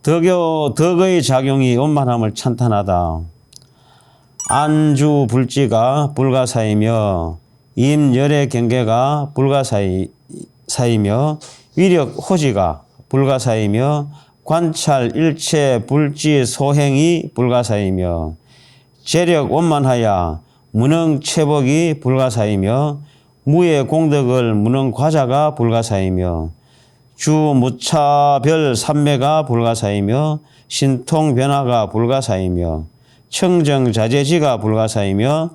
덕의 작용이 원만함을 찬탄하다. 안주 불지가 불가사이며 임열의 경계가 불가사이며 위력 호지가 불가사이며 관찰 일체 불지 소행이 불가사이며 재력 원만하야 무능 체복이 불가사이며 무의 공덕을 무능 과자가 불가사이며 주 무차별 삼매가 불가사이며 신통 변화가 불가사이며 청정자재지가 불가사이며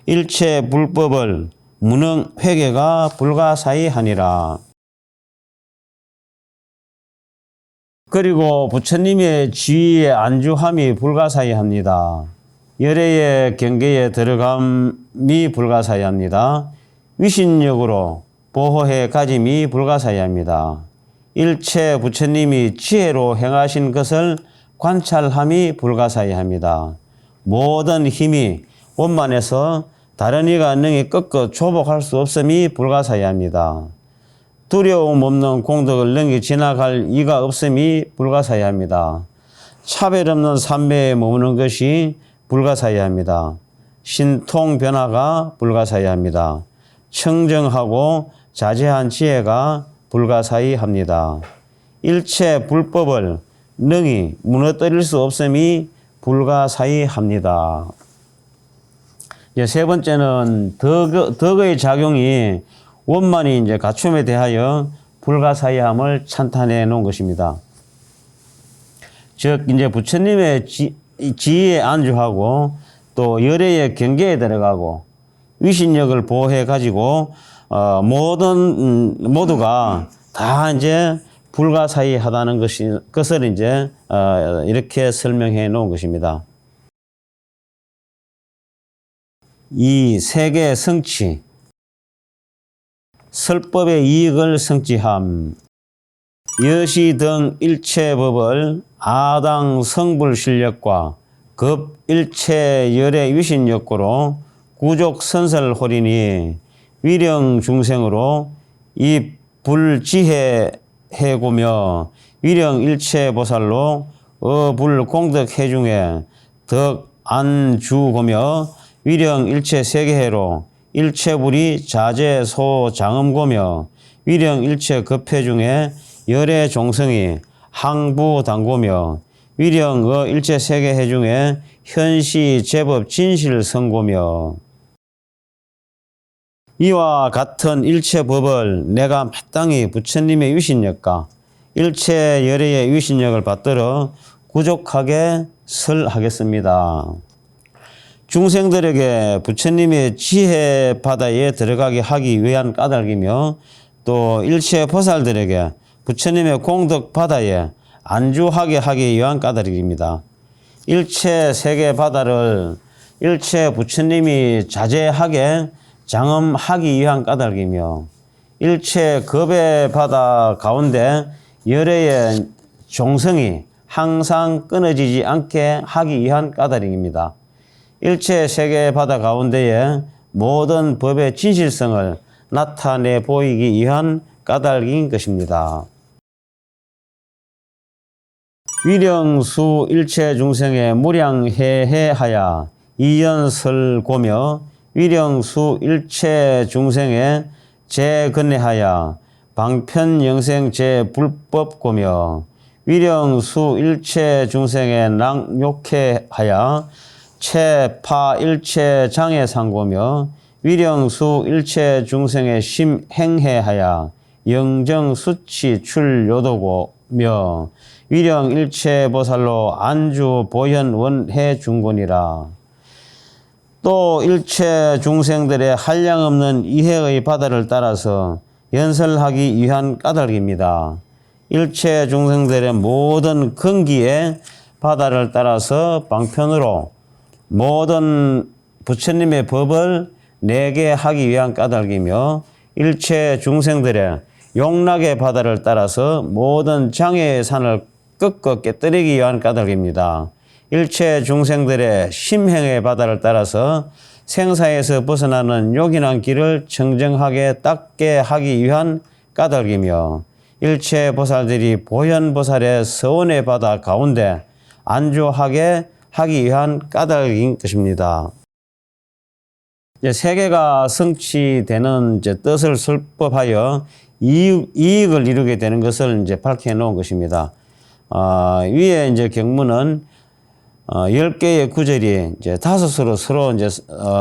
일체 불법을 무능 회개가 불가사의하니라. 그리고 부처님의 지위에 안주함이 불가사의합니다. 열애의 경계에 들어감이 불가사의합니다. 위신력으로 보호해 가짐이 불가사의합니다. 일체 부처님이 지혜로 행하신 것을 관찰함이 불가사의합니다. 모든 힘이 원만해서 다른 이가 능히 꺾어 조복할 수 없음이 불가사의합니다. 두려움 없는 공덕을 능히 지나갈 이가 없음이 불가사의합니다. 차별 없는 삼매에 머무는 것이 불가사의합니다. 신통 변화가 불가사의합니다. 청정하고 자제한 지혜가 불가사의합니다. 일체 불법을 능히 무너뜨릴 수 없음이 불가사의합니다. 세 번째는 덕의 작용이 원만히 갖춤에 대하여 불가사의함을 찬탄해 놓은 것입니다. 즉 부처님의 지위에 안주하고 또 열애의 경계에 들어가고 위신력을 보호해 가지고 모두가 다 불가사의하다는 것을 이렇게 설명해 놓은 것입니다. 이 세계 성취, 설법의 이익을 성취함, 여시 등 일체 법을 아당 성불 실력과 급 일체 열의 위신 욕구로 구족 선설홀이니 위령 중생으로 이 불지혜 해고며 위령 일체 보살로 어불 공덕 해중에 덕 안주고며 위령 일체 세계해로 일체불이 자제 소 장엄고며 위령 일체 급해 중에 열의 종성이 항부당고며 위령 일체 세계해 중에 현시 제법 진실 성고며 이와 같은 일체 법을 내가 마땅히 부처님의 위신력과 일체 열애의 위신력을 받들어 구족하게 설하겠습니다. 중생들에게 부처님의 지혜 바다에 들어가게 하기 위한 까닭이며 또 일체 보살들에게 부처님의 공덕 바다에 안주하게 하기 위한 까닭입니다. 일체 세계 바다를 일체 부처님이 자제하게 장엄하기 위한 까닭이며 일체 겁의 바다 가운데 열애의 종성이 항상 끊어지지 않게 하기 위한 까닭입니다. 일체 세계 바다 가운데에 모든 법의 진실성을 나타내 보이기 위한 까닭인 것입니다. 위령수 일체 중생의 무량해해하야 이연설고며 위령수 일체 중생의 재근해하야 방편영생 재불법고며 위령수 일체 중생의 낭욕해하야 체파 일체 장애상고며 위령수 일체 중생의 심행해하야 영정수치 출요도고며 위령 일체 보살로 안주 보현 원해 중곤이라. 또 일체 중생들의 한량없는 이해의 바다를 따라서 연설하기 위한 까닭입니다. 일체 중생들의 모든 근기의 바다를 따라서 방편으로 모든 부처님의 법을 내게 하기 위한 까닭이며 일체 중생들의 용락의 바다를 따라서 모든 장애의 산을 꺾어 깨뜨리기 위한 까닭입니다. 일체 중생들의 심행의 바다를 따라서 생사에서 벗어나는 요긴한 길을 청정하게 닦게 하기 위한 까닭이며 일체 보살들이 보현보살의 서원에 받아 가운데 안주하게 하기 위한 까닭인 것입니다. 이제 세계가 성취되는 이제 뜻을 설법하여 이익을 이루게 되는 것을 이제 밝혀 놓은 것입니다. 위에 이제 경문은 10개의 구절이 이제 5으로 서로 이제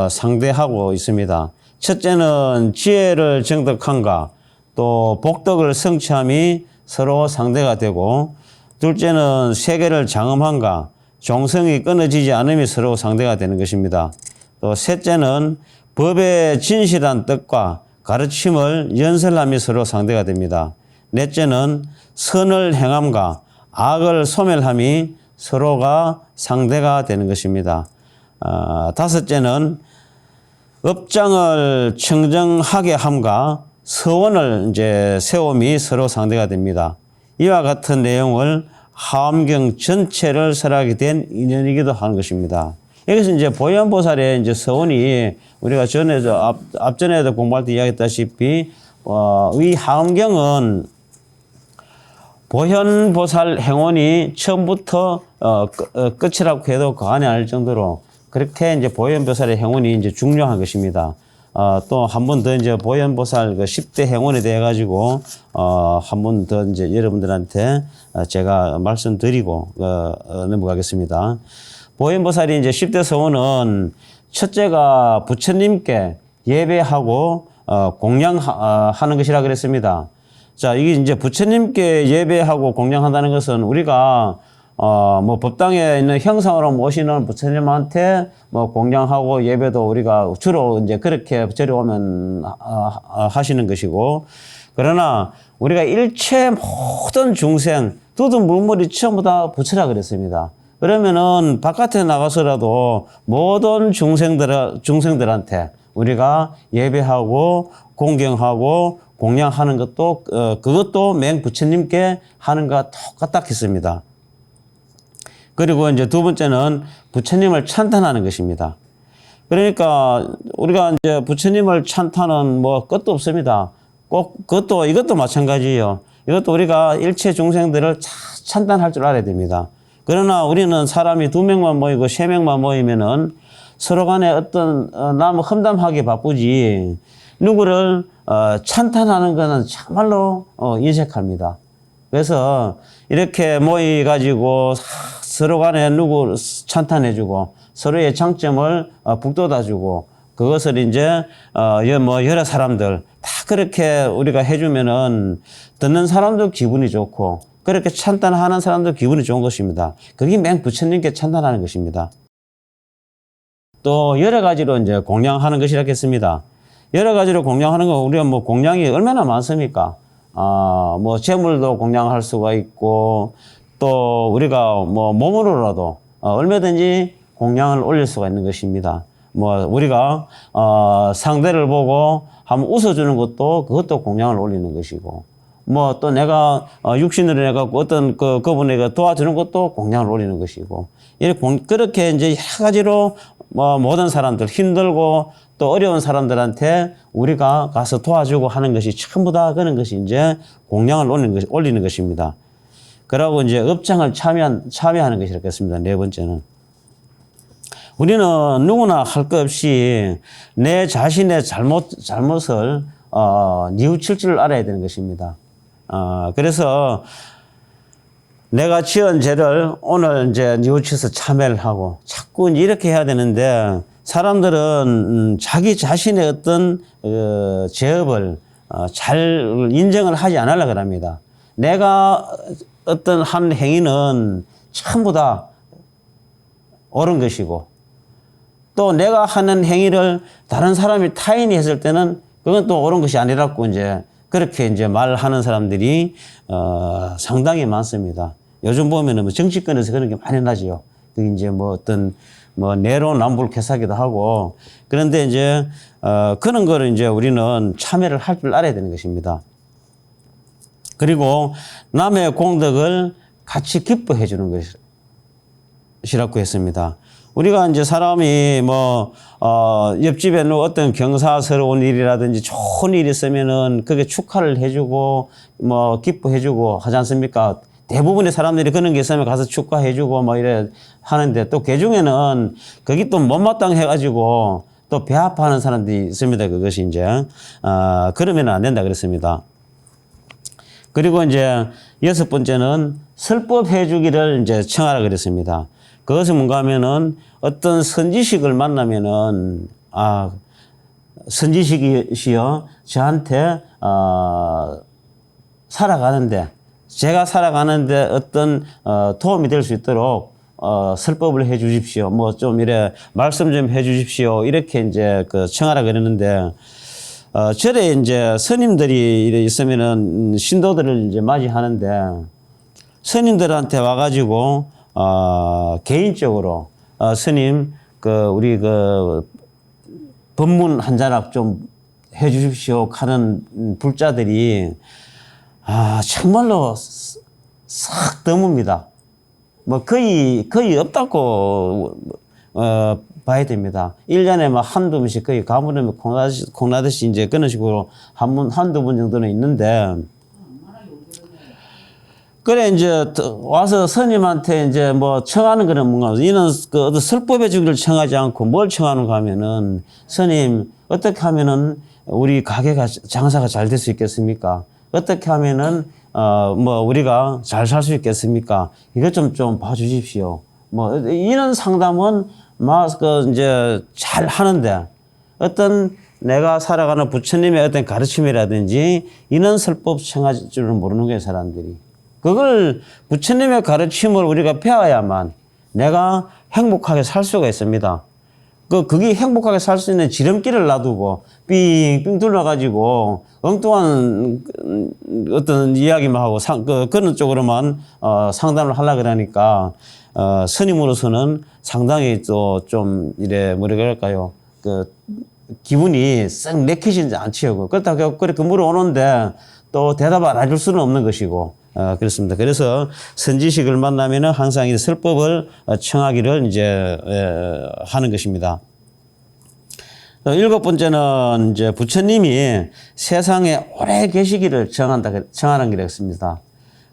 상대하고 있습니다. 첫째는 지혜를 정득함과 또 복덕을 성취함이 서로 상대가 되고, 둘째는 세계를 장엄함과 종성이 끊어지지 않음이 서로 상대가 되는 것입니다. 또 셋째는 법의 진실한 뜻과 가르침을 연설함이 서로 상대가 됩니다. 넷째는 선을 행함과 악을 소멸함이 서로가 상대가 되는 것입니다. 다섯째는 업장을 청정하게 함과 서원을 이제 세움이 서로 상대가 됩니다. 이와 같은 내용을 하엄경 전체를 설하게 된 인연이기도 하는 것입니다. 여기서 이제 보현보살의 이제 서원이 우리가 전에도 앞전에도 공부할 때 이야기했다시피 이 하엄경은 보현보살 행원이 처음부터 끝이라고 해도 과언이 아닐 정도로 그렇게 이제 보현보살의 행원이 이제 중요한 것입니다. 또 한 번 더 이제 보현보살 그 10대 행원에 대해 가지고 한 번 더 이제 여러분들한테 제가 말씀드리고 넘어가겠습니다. 보현보살이 이제 10대 서원은 첫째가 부처님께 예배하고 공양하는 것이라 그랬습니다. 자, 이게 이제 부처님께 예배하고 공양한다는 것은 우리가 뭐 법당에 있는 형상으로 모시는 부처님한테 뭐 공양하고 예배도 우리가 주로 이제 그렇게 절에 오면 하시는 것이고, 그러나 우리가 일체 모든 중생 두둔 물물이 전부 다 부처라 그랬습니다. 그러면은 바깥에 나가서라도 모든 중생들한테 우리가 예배하고 공경하고 공양하는 것도 그것도 맹 부처님께 하는 것과 똑같다 했습니다. 그리고 이제 두 번째는 부처님을 찬탄하는 것입니다. 그러니까 우리가 이제 부처님을 찬탄은 뭐 끝도 없습니다. 꼭 이것도 마찬가지예요. 이것도 우리가 일체 중생들을 찬탄할 줄 알아야 됩니다. 그러나 우리는 사람이 2명만 모이고 3명만 모이면은 서로 간에 어떤 남 험담하기 바쁘지 누구를 찬탄하는 것은 참말로 인색합니다. 그래서 이렇게 모여가지고 서로 간에 누구 찬탄해주고 서로의 장점을 북돋아주고 그것을 이제 여러 사람들 다 그렇게 우리가 해주면은 듣는 사람도 기분이 좋고 그렇게 찬탄하는 사람도 기분이 좋은 것입니다. 그게 맹 부처님께 찬탄하는 것입니다. 또 여러 가지로 이제 공양하는 것이라고 했습니다. 여러 가지로 공양하는 거 우리가 뭐 공양이 얼마나 많습니까? 뭐 재물도 공양할 수가 있고 또 우리가 뭐 몸으로라도 얼마든지 공양을 올릴 수가 있는 것입니다. 뭐 우리가 상대를 보고 한번 웃어주는 것도 그것도 공양을 올리는 것이고 뭐 또 내가 육신으로 해갖고 어떤 그분에게 도와주는 것도 공양을 올리는 것이고 이렇게 그렇게 이제 여러 가지로 뭐 모든 사람들 힘들고 또 어려운 사람들한테 우리가 가서 도와주고 하는 것이 전부 다 그런 것이 이제 공양을 올리는 것입니다. 그러고 이제 업장을 참여하는 것이라겠습니다. 네 번째는 우리는 누구나 할 것 없이 내 자신의 잘못을 뉘우칠 줄 알아야 되는 것입니다. 그래서 내가 지은 죄를 오늘 이제 뉘우쳐서 참회를 하고 자꾸 이렇게 해야 되는데 사람들은 자기 자신의 어떤 죄업을 잘 인정을 하지 않으려고 합니다. 내가 어떤 한 행위는 전부 다 옳은 것이고 또 내가 하는 행위를 다른 사람이 타인이 했을 때는 그건 또 옳은 것이 아니라고 이제 그렇게 이제 말하는 사람들이 상당히 많습니다. 요즘 보면은 뭐 정치권에서 그런 게 많이 나지요. 그 이제 뭐 어떤 뭐 내로남불개사기도 하고 그런데 이제 그런 거를 이제 우리는 참여를 할 줄 알아야 되는 것입니다. 그리고 남의 공덕을 같이 기뻐해 주는 것이 것이라고 했습니다. 우리가 이제 사람이 옆집에 어떤 경사스러운 일이라든지 좋은 일이 있으면은 그게 축하를 해주고, 기뻐해주고 하지 않습니까? 대부분의 사람들이 그런 게 있으면 가서 축하해주고 이래 하는데 또 그 중에는 거기 또 못마땅해가지고 또 배아파하는 사람들이 있습니다. 그것이 이제, 그러면 안 된다 그랬습니다. 그리고 이제 6번째는 설법해주기를 이제 청하라 그랬습니다. 그것은 뭔가 하면은 어떤 선지식을 만나면은, 선지식이시여 저한테, 제가 살아가는데 어떤, 도움이 될 수 있도록, 설법을 해 주십시오. 좀 말씀 좀 해 주십시오. 이렇게 이제 청하라 그랬는데, 절에 이제 스님들이 있으면은 신도들을 이제 맞이하는데, 스님들한테 와가지고, 개인적으로, 스님, 우리 법문 한 자락 좀 해 주십시오. 하는 불자들이, 정말로 싹 드뭅니다. 거의 없다고, 봐야 됩니다. 1년에 한두 번씩 거의 가물으면 콩나듯이 이제 그런 식으로 한두 번 정도는 있는데, 그래, 이제, 와서 스님한테 이제 청하는 거는 뭔가, 이는 어떤 설법의 주기를 청하지 않고 뭘 청하는가 하면은, 스님, 어떻게 하면은 우리 가게가, 장사가 잘 될 수 있겠습니까? 어떻게 하면은, 우리가 잘 살 수 있겠습니까? 이것 좀 봐주십시오. 이런 상담은, 이제 잘 하는데, 어떤 내가 살아가는 부처님의 어떤 가르침이라든지, 이런 설법 청할 줄은 모르는 거예요, 사람들이. 그걸 부처님의 가르침을 우리가 배워야만 내가 행복하게 살 수가 있습니다. 그게 행복하게 살 수 있는 지름길을 놔두고 삥삥 둘러가지고 엉뚱한 어떤 이야기만 하고 그런 쪽으로만 상담을 하려고 그러니까 스님으로서는 상당히 또 좀 뭐라 그럴까요? 기분이 썩 내키지지 않지요. 그렇다고 그렇게 물어오는데 또 대답 안 해줄 수는 없는 것이고. 그렇습니다. 그래서 선지식을 만나면은 항상 이 설법을 청하기를 이제 하는 것입니다. 7번째는 이제 부처님이 세상에 오래 계시기를 청하는 게 되겠습니다.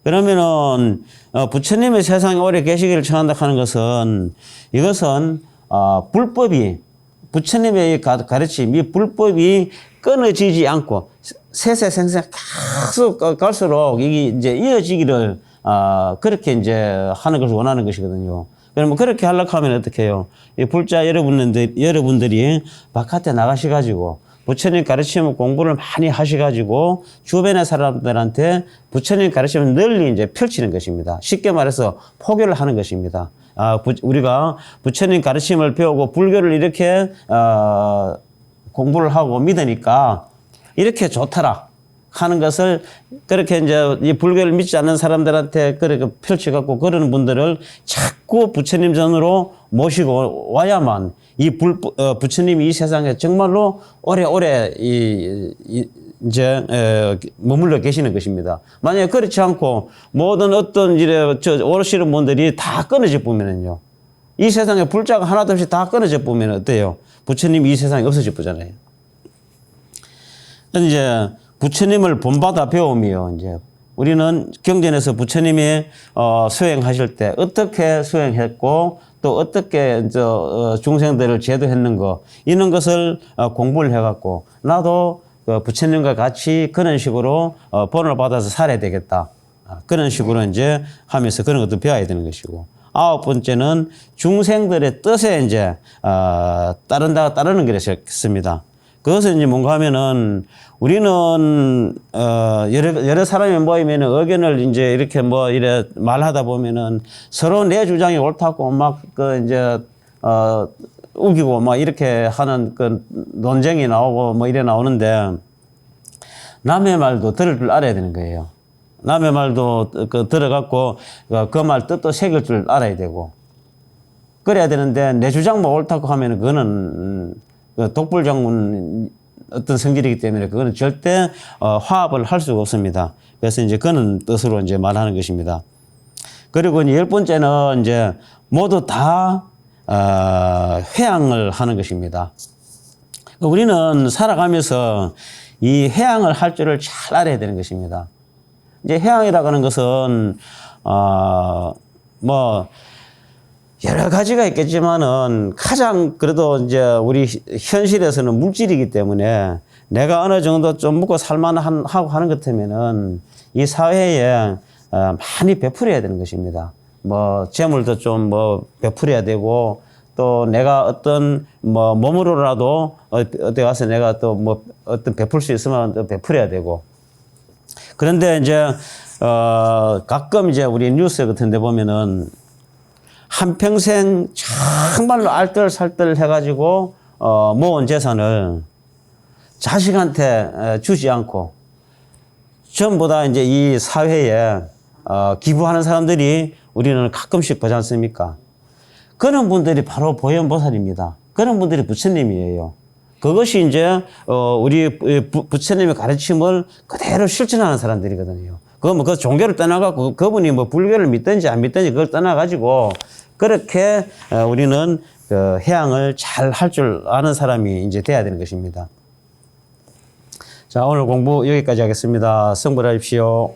그러면은 부처님이 세상에 오래 계시기를 청한다 하는 것은 이것은 부처님의 가르침, 이 불법이 끊어지지 않고 세세생생 계속 갈수록 이게 이제 이어지기를 그렇게 이제 하는 것을 원하는 것이거든요. 그러면 그렇게 하려고 하면 어떻게 해요? 이 불자 여러분들이 바깥에 나가셔가지고 부처님 가르침을 공부를 많이 하셔가지고 주변의 사람들한테 부처님 가르침을 널리 이제 펼치는 것입니다. 쉽게 말해서 포교를 하는 것입니다. 우리가 부처님 가르침을 배우고 불교를 이렇게 공부를 하고 믿으니까 이렇게 좋더라 하는 것을 그렇게 이제 이 불교를 믿지 않는 사람들한테 그렇게 펼쳐갖고 그러는 분들을 자꾸 부처님 전으로 모시고 와야만 부처님이 이 세상에 정말로 오래오래 이제 머물러 계시는 것입니다. 만약에 그렇지 않고 모든 어떤 오르시는 분들이 다 끊어져 보면은요, 이 세상에 불자가 하나도 없이 다 끊어져 보면 어때요? 부처님이 이 세상에 없어져 보잖아요. 이제 부처님을 본받아 배우며 이제 우리는 경전에서 부처님이 수행하실 때 어떻게 수행했고 또 어떻게 중생들을 제도했는 이런 것을 공부를 해갖고 나도 부처님과 같이 그런 식으로 본을 받아서 살아야 되겠다. 그런 식으로 이제 하면서 그런 것도 배워야 되는 것이고. 9번째는 중생들의 뜻에 이제 따르는 것이었습니다. 그것은 이제 뭔가 하면은 우리는 여러 사람이 모이면은 의견을 이제 이렇게 이래 말하다 보면은 서로 내 주장이 옳다고 우기고 이렇게 하는 논쟁이 나오고 이래 나오는데 남의 말도 들을 줄 알아야 되는 거예요. 남의 말도 들어갖고 그 말 뜻도 새길 줄 알아야 되고 그래야 되는데 내 주장만 옳다고 하면은 그거는 독불장군 어떤 성질이기 때문에 그거는 절대 화합을 할 수가 없습니다. 그래서 이제 그는 뜻으로 이제 말하는 것입니다. 그리고 이제 10번째는 이제 모두 다 회양을 하는 것입니다. 우리는 살아가면서 이 회양을 할 줄을 잘 알아야 되는 것입니다. 이제 회양이라고 하는 것은 뭐 여러 가지가 있겠지만은 가장 그래도 이제 우리 현실에서는 물질이기 때문에 내가 어느 정도 좀 먹고 살만하고 하는 것 같으면은 이 사회에 많이 베풀어야 되는 것입니다. 뭐 재물도 좀 뭐 베풀어야 되고 또 내가 어떤 뭐 몸으로라도 어디 가서 내가 또 뭐 어떤 베풀 수 있으면 또 베풀어야 되고. 그런데 이제 가끔 이제 우리 뉴스 같은 데 보면은 한평생 정말로 알뜰살뜰 해가지고 모은 재산을 자식한테 주지 않고 전부 다 이제 이 사회에 기부하는 사람들이 우리는 가끔씩 보지 않습니까? 그런 분들이 바로 보현보살입니다. 그런 분들이 부처님이에요. 그것이 이제 우리 부처님의 가르침을 그대로 실천하는 사람들이거든요. 그 종교를 떠나가고 그분이 뭐 불교를 믿든지 안 믿든지 그걸 떠나가지고 그렇게 우리는 그 회양을 잘 할 줄 아는 사람이 이제 돼야 되는 것입니다. 자, 오늘 공부 여기까지 하겠습니다. 성불하십시오.